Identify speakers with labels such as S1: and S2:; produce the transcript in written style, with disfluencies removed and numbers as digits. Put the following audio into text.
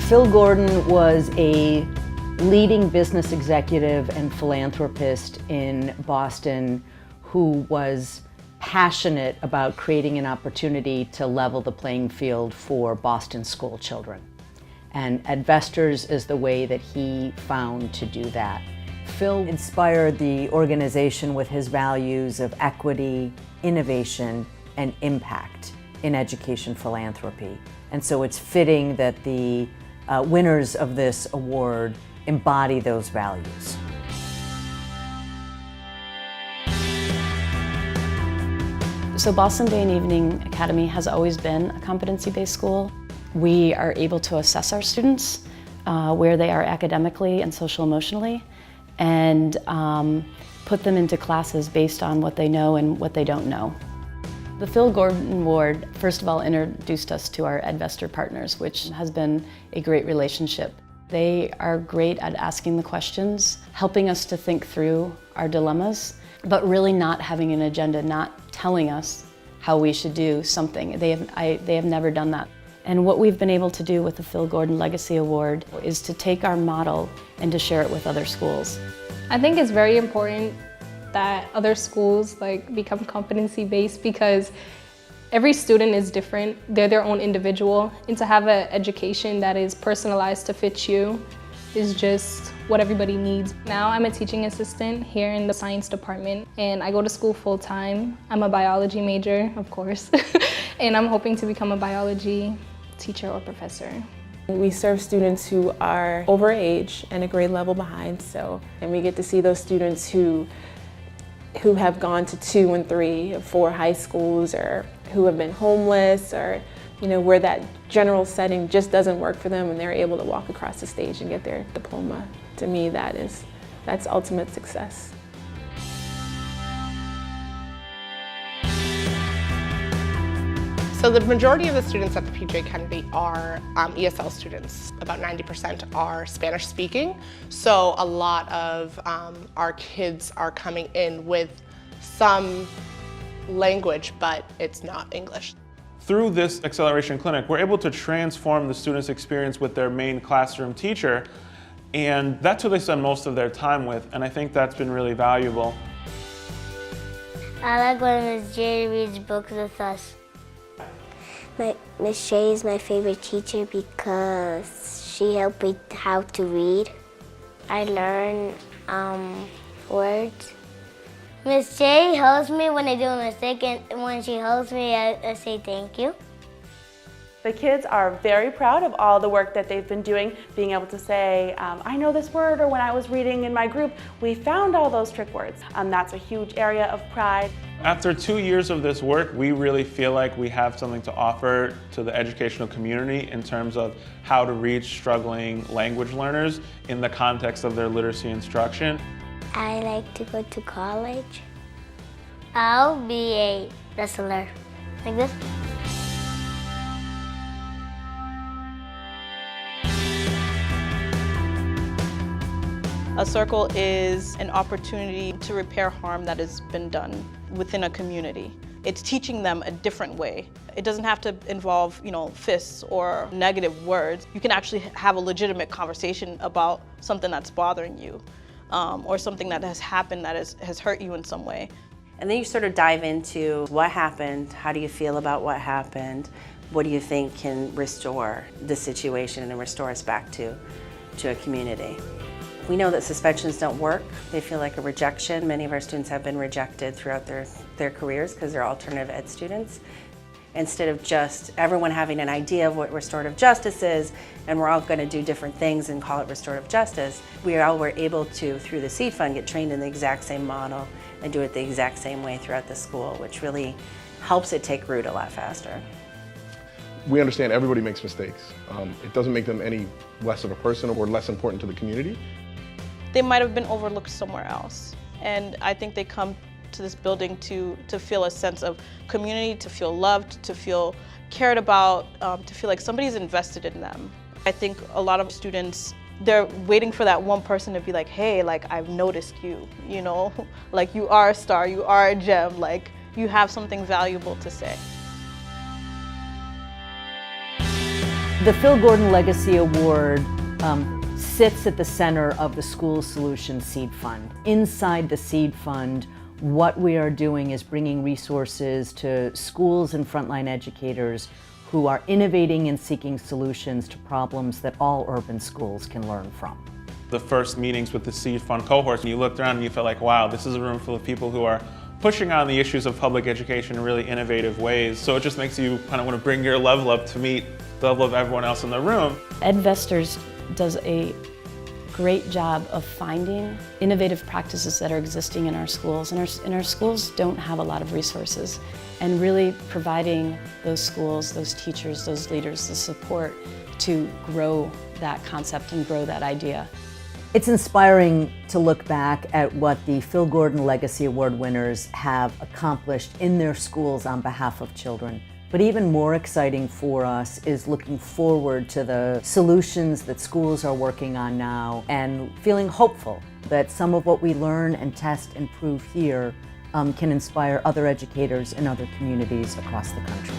S1: Phil Gordon was a leading business executive and philanthropist in Boston who was passionate about creating an opportunity to level the playing field for Boston school children. And EdVestors is the way that he found to do that. Phil inspired the organization with his values of equity, innovation, and impact in education philanthropy. And so it's fitting that the winners of this award embody those values.
S2: So Boston Day and Evening Academy has always been a competency-based school. We are able to assess our students where they are academically and social-emotionally, and put them into classes based on what they know and what they don't know. The Phil Gordon Award, first of all, introduced us to our EdVestor partners, which has been a great relationship. They are great at asking the questions, helping us to think through our dilemmas, but really not having an agenda, not telling us how we should do something. They have never done that. And what we've been able to do with the Phil Gordon Legacy Award is to take our model and to share it with other schools.
S3: I think it's very important that other schools become competency-based, because every student is different. They're their own individual, and to have an education that is personalized to fit you is just what everybody needs. Now I'm a teaching assistant here in the science department, and I go to school full-time. I'm a biology major, of course, and I'm hoping to become a biology teacher or professor.
S4: We serve students who are over age and a grade level behind, and we get to see those students who have gone to 2 and 3 or 4 high schools, or who have been homeless, or where that general setting just doesn't work for them, and they're able to walk across the stage and get their diploma. To me, that's ultimate success.
S5: So the majority of the students at the PJ Kennedy are ESL students. About 90% are Spanish speaking. So a lot of our kids are coming in with some language, but it's not English.
S6: Through this acceleration clinic, we're able to transform the students' experience with their main classroom teacher, and that's who they spend most of their time with, and I think that's been really valuable.
S7: I like when Ms. J reads books with us. Ms. J is my favorite teacher because she helped me how to read. I learn words. Ms. J helps me when I do a mistake, and when she helps me, I say thank you.
S8: The kids are very proud of all the work that they've been doing, being able to say, I know this word, or when I was reading in my group, we found all those trick words. That's a huge area of pride.
S6: After 2 years of this work, we really feel like we have something to offer to the educational community in terms of how to reach struggling language learners in the context of their literacy instruction.
S7: I like to go to college. I'll be a wrestler, like this.
S9: A circle is an opportunity to repair harm that has been done within a community. It's teaching them a different way. It doesn't have to involve, fists or negative words. You can actually have a legitimate conversation about something that's bothering you, or something that has happened that has hurt you in some way.
S10: And then you sort of dive into what happened, how do you feel about what happened, what do you think can restore the situation and restore us back to a community. We know that suspensions don't work. They feel like a rejection. Many of our students have been rejected throughout their careers because they're alternative ed students. Instead of just everyone having an idea of what restorative justice is, and we're all going to do different things and call it restorative justice, we all were able to, through the Seed Fund, get trained in the exact same model and do it the exact same way throughout the school, which really helps it take root a lot faster.
S11: We understand everybody makes mistakes. It doesn't make them any less of a person or less important to the community.
S9: They might have been overlooked somewhere else. And I think they come to this building to feel a sense of community, to feel loved, to feel cared about, to feel like somebody's invested in them. I think a lot of students, they're waiting for that one person to be like, hey, I've noticed you, like you are a star, you are a gem, like you have something valuable to say.
S1: The Phil Gordon Legacy Award sits at the center of the School Solutions Seed Fund. Inside the Seed Fund, what we are doing is bringing resources to schools and frontline educators who are innovating and seeking solutions to problems that all urban schools can learn from.
S6: The first meetings with the Seed Fund cohorts, you looked around and you felt like, wow, this is a room full of people who are pushing on the issues of public education in really innovative ways. So it just makes you kind of want to bring your level up to meet the level of everyone else in the room.
S2: EdVestors does a great job of finding innovative practices that are existing in our schools. And our schools don't have a lot of resources. And really providing those schools, those teachers, those leaders the support to grow that concept and grow that idea.
S1: It's inspiring to look back at what the Phil Gordon Legacy Award winners have accomplished in their schools on behalf of children. But even more exciting for us is looking forward to the solutions that schools are working on now and feeling hopeful that some of what we learn and test and prove here can inspire other educators in other communities across the country.